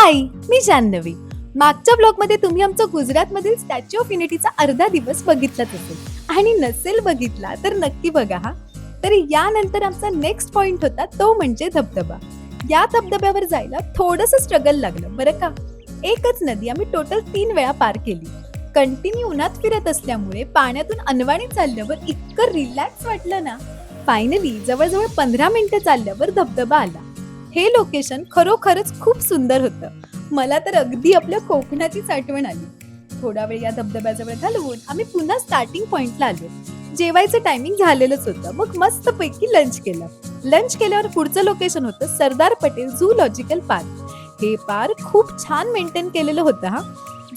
हाय, मी जान्हवी. मागच्या ब्लॉगमध्ये तुम्ही आमचं गुजरातमधील स्टॅच्यू ऑफ युनिटीचा अर्धा दिवस बघितलाच असेल आणि नसेल बघितला तर नक्की बघा हा. तर यानंतर आमचा नेक्स्ट पॉइंट होता तो म्हणजे धबधबा. या धबधब्यावर जायला थोडंसं स्ट्रगल लागलं बरं का. एकच नदी आम्ही टोटल 3 वेळा पार केली. कंटिन्यू उन्हात फिरत असल्यामुळे पाण्यातून अनवाणी चालल्यावर इतकं रिलॅक्स वाटलं ना. फायनली जवळजवळ 15 मिनिटं चालल्यावर धबधबा आला. हे लोकेशन खरोखरच खूप सुंदर होतं. मला तर अगदी आपल्या कोकणाचीच आठवण आली. थोडा वेळ या धबधब्याजवळ घालवून आम्ही पुन्हा स्टार्टिंग पॉइंटला आलो. जेवायचं टायमिंग झालेलंच होतं. मग मस्त पैकी लंच केलं. लंच केल्यावर पुढचं लोकेशन होतं सरदार पटेल झूलॉजिकल पार्क. हे पार्क खूप छान मेंटेन केलेलं होतं हा.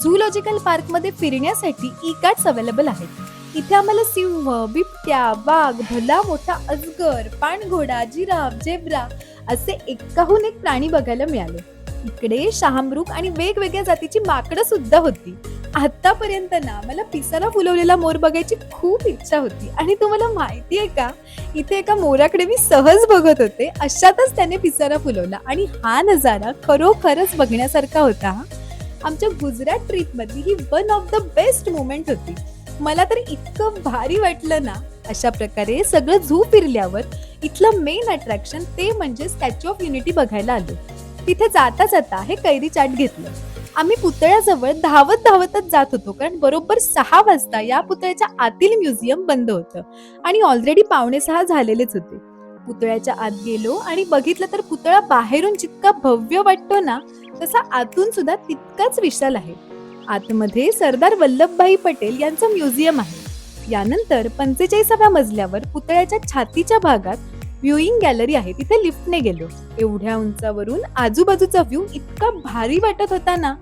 झूलॉजिकल पार्क मध्ये फिरण्यासाठी ई कार्ड्स अवेलेबल आहेत. इथे आम्हाला सिंह, बिबट्या, वाघ, भला मोठा अजगर, पाणघोडा, जिराफ, झेब्रा असे एकाहून एक प्राणी बघायला मिळाले. इकडे शहामृग आणि वेगवेगळ्या जातीची माकडं सुद्धा होती. आतापर्यंत ना मला पिसारा फुलवलेला मोर बघायची खूप इच्छा होती आणि तुम्हाला माहितीये का, इथे एका मोराकडे मी सहज बघत होते, अशातच त्याने पिसारा फुलवला आणि हा नजारा खरोखरच बघण्यासारखा होता. आमच्या गुजरात ट्रिप मधली ही one of the best moment होती. मला तर इतकं भारी वाटलं ना. अशा प्रकारे सगळं झू फिरल्यावर इथलं मेन अट्रॅक्शन ते म्हणजे स्टॅच्यू ऑफ युनिटी बघायला आलो. तिथे जाता जाता हे कैरी चाट घेतलं. आम्ही पुतळ्याजवळ धावतच जात होतो, कारण बरोबर 6 वाजता या पुतळ्याच्या आतील म्युझियम बंद होतं आणि ऑलरेडी 5:45 झालेलेच होते. पुतळ्याच्या आत गेलो आणि बघितलं तर पुतळा बाहेरून जितका भव्य वाटतो ना, तसा आतून सुद्धा तितकाच विशाल आहे. आतमध्ये सरदार वल्लभभाई पटेल यांचं म्युझियम आहे. यानंतर 45व्या मजल्यावर पुतळ्याच्या छातीच्या भागात व्ह्यूइंग गॅलरी आहे. तिथे लिफ्टने गेलो. एवढ्या उंचावरून आजूबाजूचा व्ह्यू इतका भारी वाटत होता ना.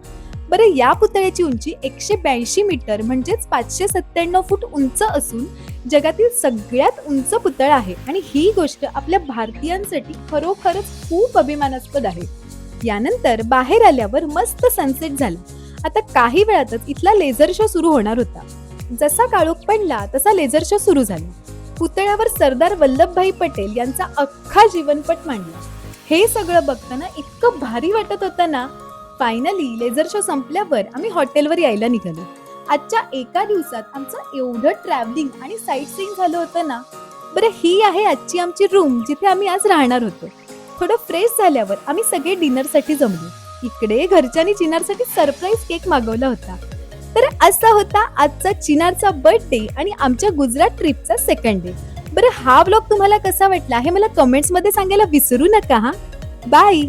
बरं, या पुतळ्याची उंची 182 मीटर म्हणजेच 597 फूट उंच असून जगातील सगळ्यात उंच पुतळा आहे आणि ही गोष्ट आपल्या भारतीयांसाठी खरोखरच खूप अभिमानास्पद आहे. यानंतर बाहेर आल्यावर मस्त सनसेट झाला. आता काही वेळातच इथला लेझर शो सुरू होणार होता. जसा काळोख पडला तसा लेझर शो सुरू झाला. पुतळ्यावर सरदार वल्लभभाई पटेल यांचा अख्खा जीवनपट मांडला. हे सगळं बघताना इतकं भारी वाटत होतं ना. फायनली लेझर शो संपल्यावर आम्ही हॉटेलवर यायला निघालो. आजच्या एका दिवसात आमचं एवढं ट्रॅव्हलिंग आणि साईट सीइंग झालं होतं ना. बरं, ही आहे आजची आमची रूम जिथे आम्ही आज राहणार होतो. थोडं फ्रेश झाल्यावर आम्ही सगळे डिनरसाठी जमलो. इकडे घरच्यांनी चिनारसाठी सरप्राईज केक मागवला होता. तर असा होता आजचा चिनारचा बर्थडे आणि आमच्या गुजरात ट्रिपचा सेकंड डे. बरं, हा व्लॉग तुम्हाला कसा वाटला हे मला कमेंट्स मध्ये सांगायला विसरू नका हा. बाय.